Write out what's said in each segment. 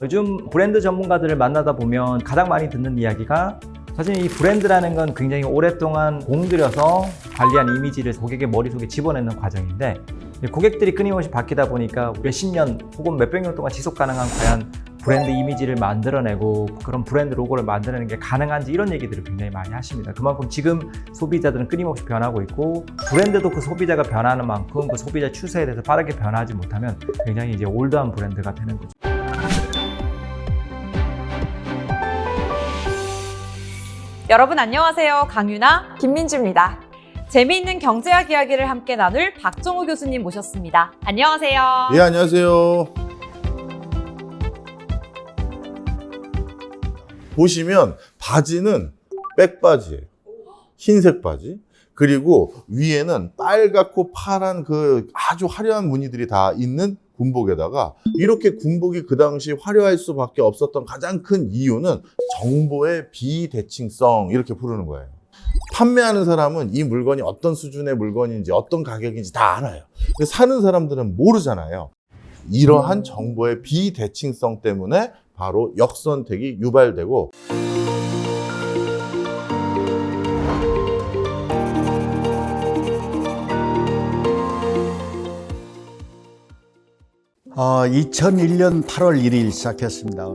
요즘 브랜드 전문가들을 만나다 보면 가장 많이 듣는 이야기가 사실 이 브랜드라는 건 굉장히 오랫동안 공들여서 관리한 이미지를 고객의 머릿속에 집어넣는 과정인데 고객들이 끊임없이 바뀌다 보니까 몇십 년 혹은 몇백 년 동안 지속 가능한 과연 브랜드 이미지를 만들어내고 그런 브랜드 로고를 만들어내는 게 가능한지 이런 얘기들을 굉장히 많이 하십니다. 그만큼 지금 소비자들은 끊임없이 변하고 있고 브랜드도 그 소비자가 변하는 만큼 그 소비자 추세에 대해서 빠르게 변하지 못하면 굉장히 이제 올드한 브랜드가 되는 거죠. 여러분 안녕하세요. 강유나, 김민주입니다. 재미있는 경제학 이야기를 함께 나눌 박정우 교수님 모셨습니다. 안녕하세요. 예, 안녕하세요. 보시면 바지는 백바지예요. 흰색 바지. 그리고 위에는 빨갛고 파란 그 아주 화려한 무늬들이 다 있는 군복에다가 이렇게 군복이 그 당시 화려할 수밖에 없었던 가장 큰 이유는 정보의 비대칭성 이렇게 부르는 거예요. 판매하는 사람은 이 물건이 어떤 수준의 물건인지 어떤 가격인지 다 알아요. 사는 사람들은 모르잖아요. 이러한 정보의 비대칭성 때문에 바로 역선택이 유발되고 어, 2001년 8월 1일 시작했습니다.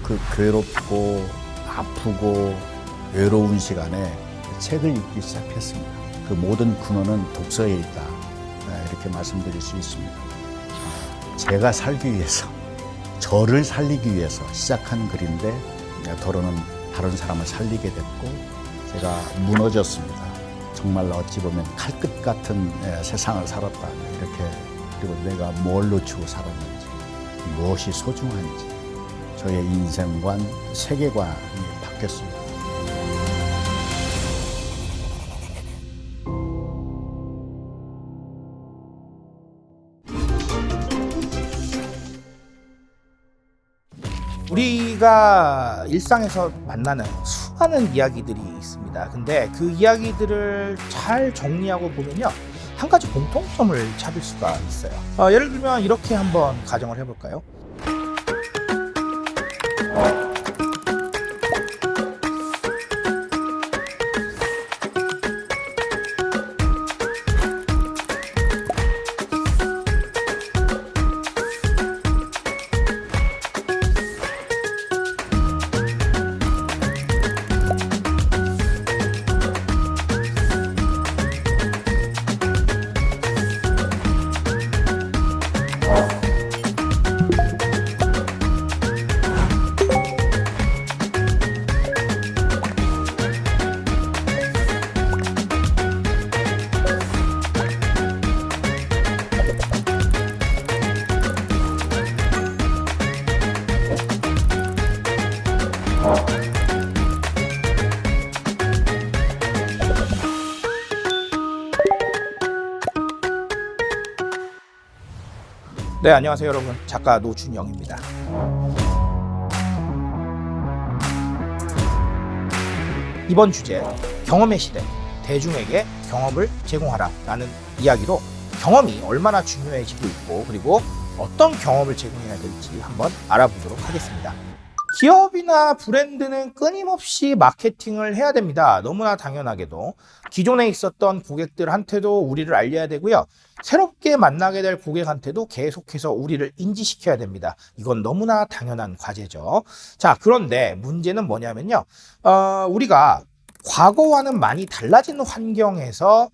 그 괴롭고 아프고 외로운 시간에 책을 읽기 시작했습니다. 그 모든 근원은 독서에 있다. 이렇게 말씀드릴 수 있습니다. 제가 살기 위해서, 저를 살리기 위해서 시작한 글인데 더러는 다른 사람을 살리게 됐고 제가 무너졌습니다. 정말 어찌 보면 칼끝 같은 세상을 살았다. 이렇게 그리고 내가 뭘 놓치고 살았는지, 무엇이 소중한지 저의 인생관, 세계관이 바뀌었습니다. 우리가 일상에서 만나는 수많은 이야기들이 있습니다. 근데 그 이야기들을 잘 정리하고 보면요, 한 가지 공통점을 찾을 수가 있어요. 예를 들면 이렇게 한번 가정을 해볼까요? 네, 안녕하세요 여러분. 작가 노준영입니다. 이번 주제, 경험의 시대, 대중에게 경험을 제공하라 라는 이야기로 경험이 얼마나 중요해지고 있고 그리고 어떤 경험을 제공해야 될지 한번 알아보도록 하겠습니다. 기업이나 브랜드는 끊임없이 마케팅을 해야 됩니다. 너무나 당연하게도 기존에 있었던 고객들한테도 우리를 알려야 되고요. 새롭게 만나게 될 고객한테도 계속해서 우리를 인지시켜야 됩니다. 이건 너무나 당연한 과제죠. 자, 그런데 문제는 뭐냐면요. 우리가 과거와는 많이 달라진 환경에서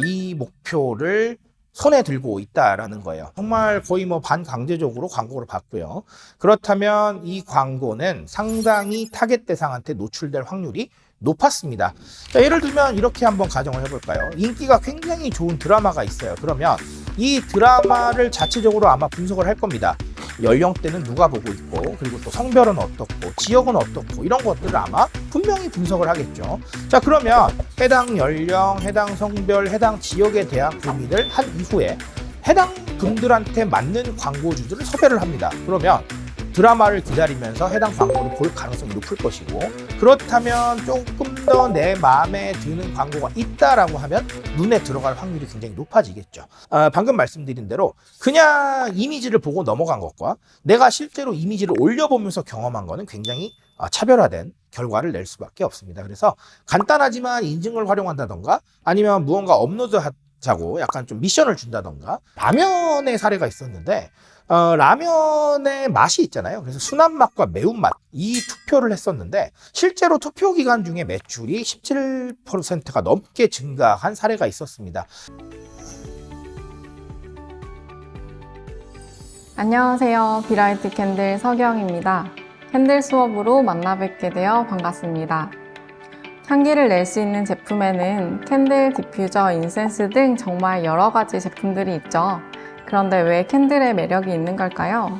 이 목표를 손에 들고 있다라는 거예요. 정말 거의 반강제적으로 광고를 받고요. 그렇다면 이 광고는 상당히 타겟 대상한테 노출될 확률이 높았습니다. 자, 예를 들면 이렇게 한번 가정을 해볼까요? 인기가 굉장히 좋은 드라마가 있어요. 그러면 이 드라마를 자체적으로 아마 분석을 할 겁니다. 연령대는 누가 보고 있고, 그리고 또 성별은 어떻고, 지역은 어떻고, 이런 것들을 아마 분명히 분석을 하겠죠. 자, 그러면 해당 연령, 해당 성별, 해당 지역에 대한 고민을 한 이후에 해당 분들한테 맞는 광고주들을 섭외를 합니다. 그러면 드라마를 기다리면서 해당 광고를 볼 가능성이 높을 것이고, 그렇다면 조금 더 내 마음에 드는 광고가 있다라고 하면 눈에 들어갈 확률이 굉장히 높아지겠죠. 방금 말씀드린 대로 그냥 이미지를 보고 넘어간 것과 내가 실제로 이미지를 올려보면서 경험한 거는 굉장히 차별화된 결과를 낼 수밖에 없습니다. 그래서 간단하지만 인증을 활용한다던가 아니면 무언가 업로드하자고 약간 좀 미션을 준다던가, 라면의 사례가 있었는데 라면의 맛이 있잖아요. 그래서 순한 맛과 매운맛, 이 투표를 했었는데 실제로 투표 기간 중에 매출이 17%가 넘게 증가한 사례가 있었습니다. 안녕하세요. 비라이트 캔들 서경입니다. 캔들 수업으로 만나 뵙게 되어 반갑습니다. 향기를 낼 수 있는 제품에는 캔들, 디퓨저, 인센스 등 정말 여러 가지 제품들이 있죠. 그런데 왜 캔들의 매력이 있는 걸까요?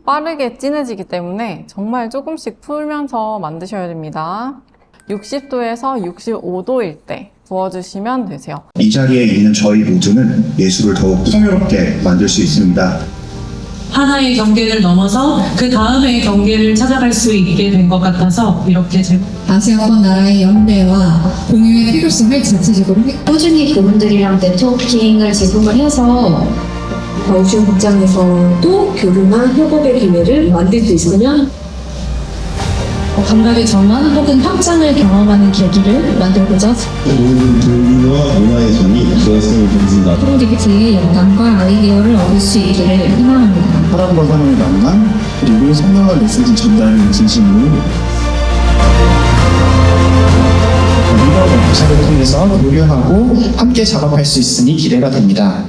빠르게 진해지기 때문에 정말 조금씩 풀면서 만드셔야 됩니다. 60도에서 65도일 때 부어주시면 되세요. 이 자리에 있는 저희 모두는 예술을 더욱 풍요롭게 만들 수 있습니다. 하나의 경계를 넘어서 그 다음의 경계를 찾아갈 수 있게 된 것 같아서 이렇게 아시아권 나라의 연대와 공유의 필요성을 자체적으로 꾸준히 그분들이랑 네트워킹을 제공을 해서 우주 극장에서도 교류나 협업의 기회를 만들 수 있으면 감각의 전환 혹은 확장을 경험하는 계기를 만들고자 교류와 문화예술이 그것을 본다. 프로젝트의 영감과 아이디어를 얻을 수 있기를 희망합니다. 사람과 사람을 만남 그리고 선명한 메시지 전달을 진심으로 이런 영상을 통해서 교류하고 함께 작업할 수 있으니 기대가 됩니다.